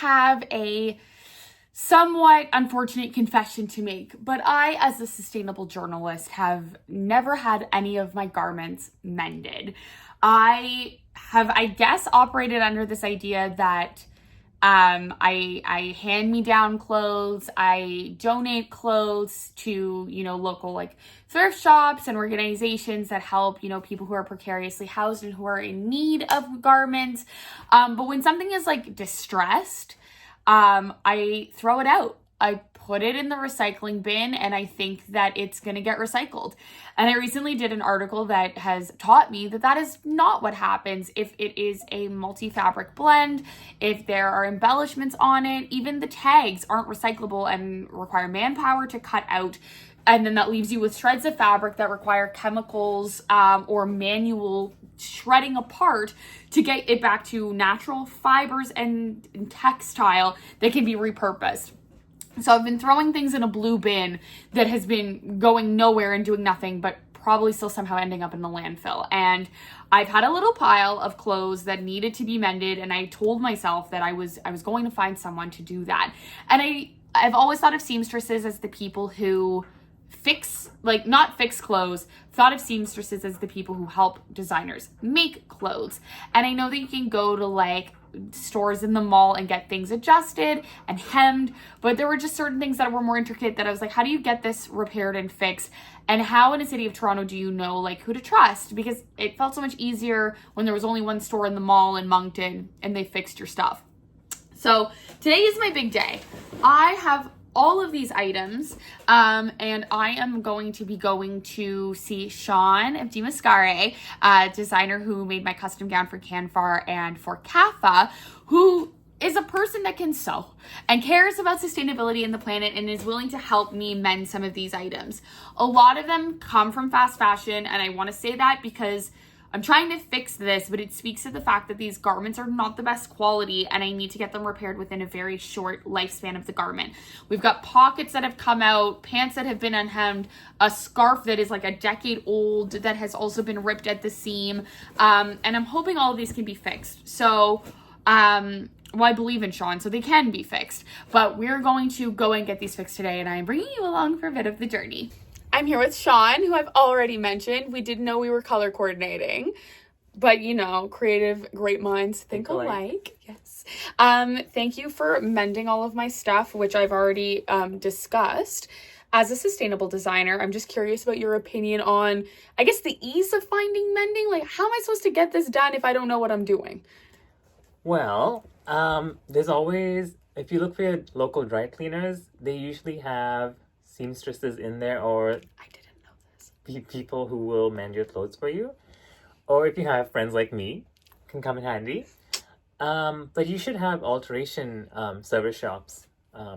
have a somewhat unfortunate confession to make, but I, as a sustainable journalist, have never had any of my garments mended. I have, I guess, operated under this idea that I hand me down clothes. I donate clothes to, local like thrift shops and organizations that help, people who are precariously housed and who are in need of garments. But when something is like distressed, I throw it out. I put it in the recycling bin and I think that it's going to get recycled. And I recently did an article that has taught me that that is not what happens if it is a multi-fabric blend, if there are embellishments on it, even the tags aren't recyclable and require manpower to cut out. And then that leaves you with shreds of fabric that require chemicals or manual shredding apart to get it back to natural fibers and textile that can be repurposed. So I've been throwing things in a blue bin that has been going nowhere and doing nothing, but probably still somehow ending up in the landfill. And I've had a little pile of clothes that needed to be mended, and I told myself that I was going to find someone to do that. And I've always thought of seamstresses as the people who not fix clothes, thought of seamstresses as the people who help designers make clothes. And I know that you can go to like stores in the mall and get things adjusted and hemmed, but there were just certain things that were more intricate that I was like, how do you get this repaired and fixed? And how in a city of Toronto do you know like who to trust? Because it felt so much easier when there was only one store in the mall in Moncton and they fixed your stuff. So today is my big day. I have all of these items, and I am going to be going to see Shaun of Demascare, a designer who made my custom gown for Canfar and for CAFA, who is a person that can sew and cares about sustainability and the planet and is willing to help me mend some of these items. A lot of them come from fast fashion, and I want to say that because I'm trying to fix this, but it speaks to the fact that these garments are not the best quality and I need to get them repaired within a very short lifespan of the garment. We've got pockets that have come out, pants that have been unhemmed, a scarf that is like a decade old that has also been ripped at the seam. And I'm hoping all of these can be fixed. So, I believe in Shaun, so they can be fixed. But we're going to go and get these fixed today, and I'm bringing you along for a bit of the journey. I'm here with Shaun, who I've already mentioned. We didn't know we were color coordinating, but creative, great minds think alike. Yes. Thank you for mending all of my stuff, which I've already discussed. As a sustainable designer, I'm just curious about your opinion on, I guess, the ease of finding mending. Like, how am I supposed to get this done if I don't know what I'm doing? Well, there's always, if you look for your local dry cleaners, they usually have seamstresses in there, or I didn't know this. People who will mend your clothes for you, or if you have friends like me, can come in handy. But you should have alteration service shops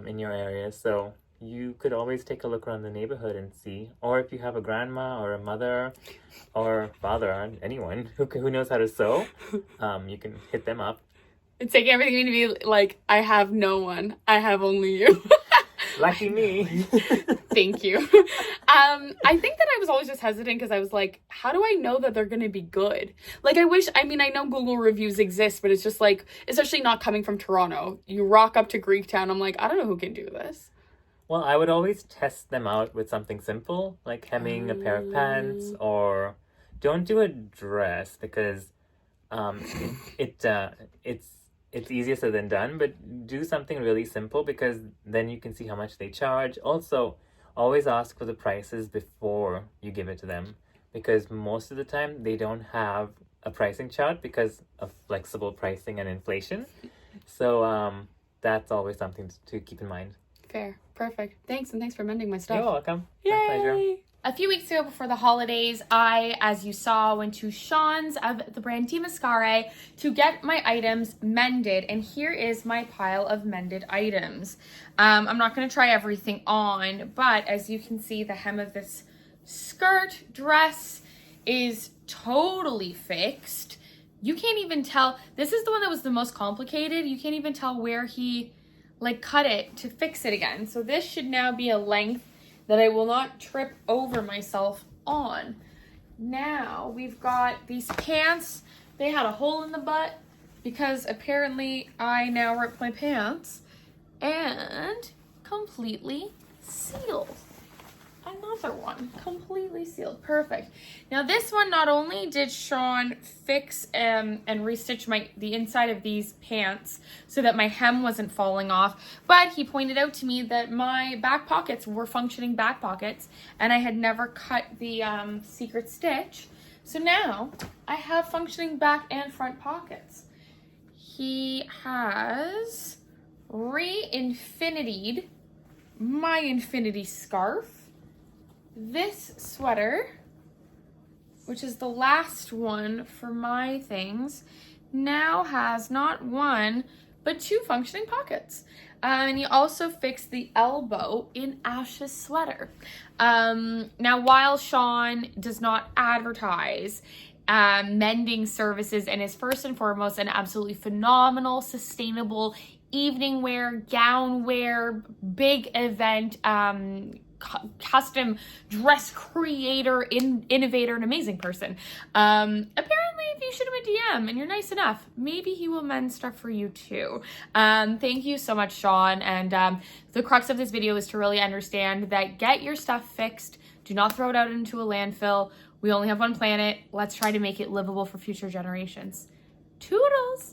in your area, so you could always take a look around the neighborhood and see. Or if you have a grandma or a mother or father, or anyone who knows how to sew, you can hit them up. It's taking everything to be like, I have no one, I have only you. Lucky me. Thank you. I think that I was always just hesitant because I was like, how do I know that they're going to be good? Like, I know Google reviews exist, but it's just like, especially not coming from Toronto. You rock up to Greektown, I'm like, I don't know who can do this. Well, I would always test them out with something simple, like hemming a pair of pants, or don't do a dress because it's easier said than done, but do something really simple because then you can see how much they charge. Also, always ask for the prices before you give it to them because most of the time they don't have a pricing chart because of flexible pricing and inflation. So that's always something to keep in mind. Fair. Perfect. Thanks, and thanks for mending my stuff. You're welcome. Yay! My pleasure. A few weeks ago before the holidays, I, as you saw, went to Shaun's of the brand Demascare to get my items mended, and here is my pile of mended items. I'm not going to try everything on, but as you can see, the hem of this skirt dress is totally fixed. You can't even tell. This is the one that was the most complicated. You can't even tell where he cut it to fix it again. So this should now be a length that I will not trip over myself on. Now we've got these pants. They had a hole in the butt. because apparently I now ripped my pants and completely sealed. Another one, completely sealed. Perfect. Now this one, not only did Shaun fix and restitch the inside of these pants so that my hem wasn't falling off, but he pointed out to me that my back pockets were functioning back pockets and I had never cut the secret stitch. So now I have functioning back and front pockets. He has re-infinitied my infinity scarf. This sweater, which is the last one for my things, now has not one, but 2 functioning pockets. And he also fixed the elbow in Ash's sweater. Now, while Shaun does not advertise mending services and is first and foremost an absolutely phenomenal, sustainable evening wear, gown wear, big event, custom dress creator, innovator, an amazing person. Apparently, if you shoot him a DM and you're nice enough, maybe he will mend stuff for you too. Thank you so much, Shaun. And the crux of this video is to really understand that get your stuff fixed. Do not throw it out into a landfill. We only have one planet. Let's try to make it livable for future generations. Toodles!